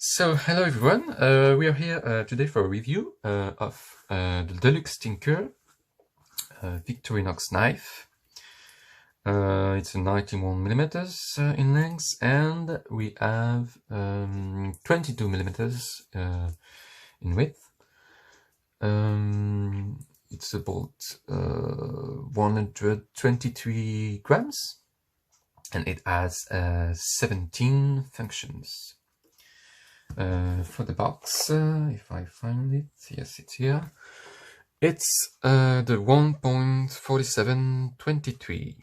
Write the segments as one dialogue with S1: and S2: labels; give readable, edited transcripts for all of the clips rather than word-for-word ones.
S1: So, hello everyone, we are here today for a review of the Deluxe Tinker Victorinox knife. It's a 91mm in length, and we have 22mm in width. It's about 123 grams, and it has 17 functions. For the box, if I find it, yes, it's here. It's the 1.4723.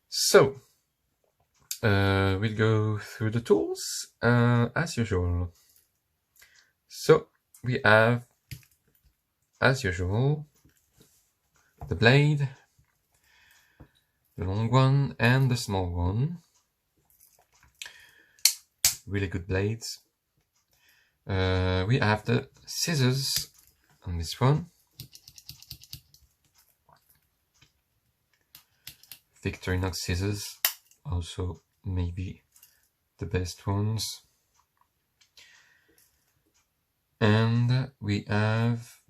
S1: So, we'll go through the tools as usual. So we have, as usual, the blade, the long one and the small one. Really good blades. We have the scissors on this one. Victorinox scissors, also maybe the best ones. And we have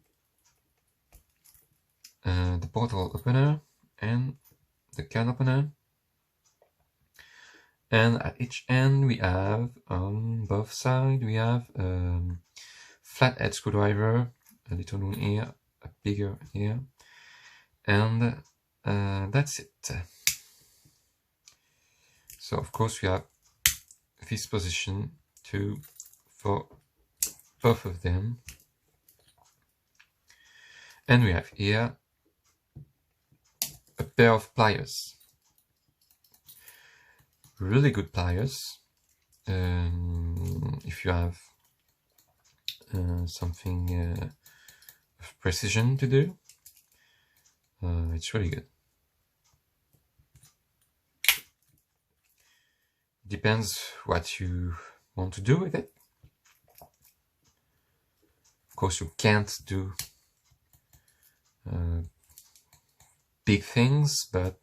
S1: the bottle opener and the can opener. And at each end we have, on both sides, we have flathead screwdriver, a little one here, a bigger here, and that's it. So of course we have this position too for both of them. And we have here a pair of pliers. Really good pliers. If you have something of precision to do, it's really good. Depends what you want to do with it. Of course, you can't do big things, but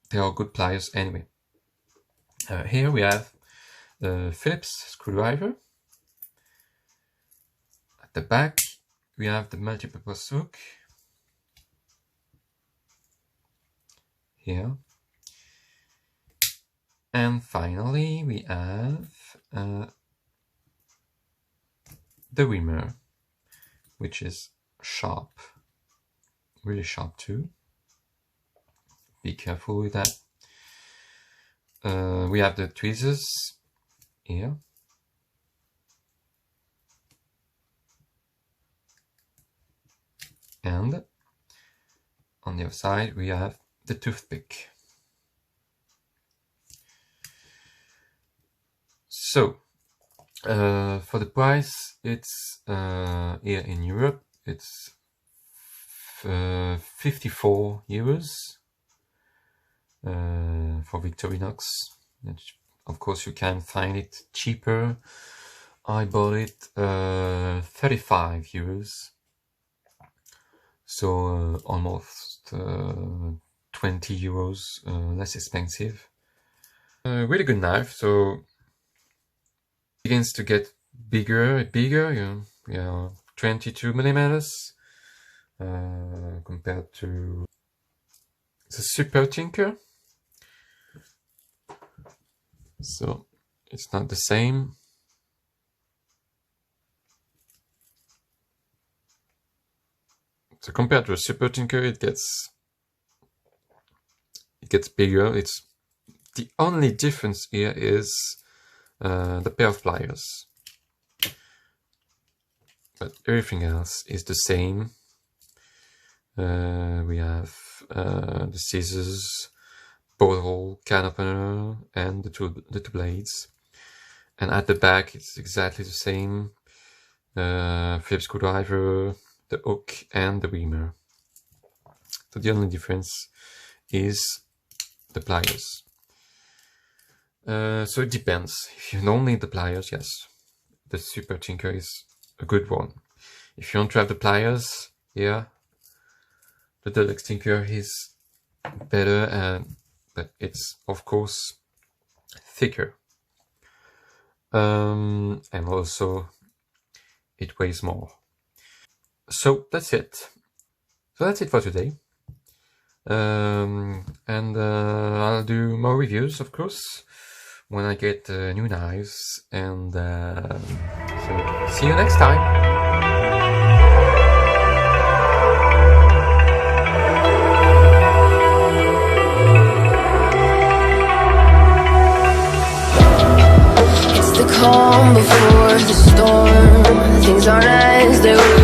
S1: they are good pliers anyway. Here we have the Phillips screwdriver. At the back we have the multi-purpose hook. Here. And finally we have the reamer, which is sharp, really sharp too. Be careful with that. We have the tweezers here. And on the other side we have the toothpick. So, for the price, it's here in Europe, it's 54 euros for Victorinox. Of course, you can find it cheaper. I bought it 35 euros, so almost 20 euros less expensive. Really good knife. So begins to get bigger and bigger, you know, 22mm compared to the Super Tinker. So it's not the same. So compared to a Super Tinker, it gets bigger. It's the only difference here is the pair of pliers, but everything else is the same. We have the scissors, bottle, can opener, and the two blades. And at the back it's exactly the same. Phillips screwdriver, the hook, and the reamer. So the only difference is the pliers. So it depends. If you don't need the pliers, yes, the Super Tinker is a good one. If you don't have the pliers, yeah, the Deluxe Tinker is better, but it's of course thicker, and also it weighs more. So that's it. So that's it for today. And I'll do more reviews, of course, when I get new knives. And so see you next time.
S2: Calm before the storm, things aren't as they were.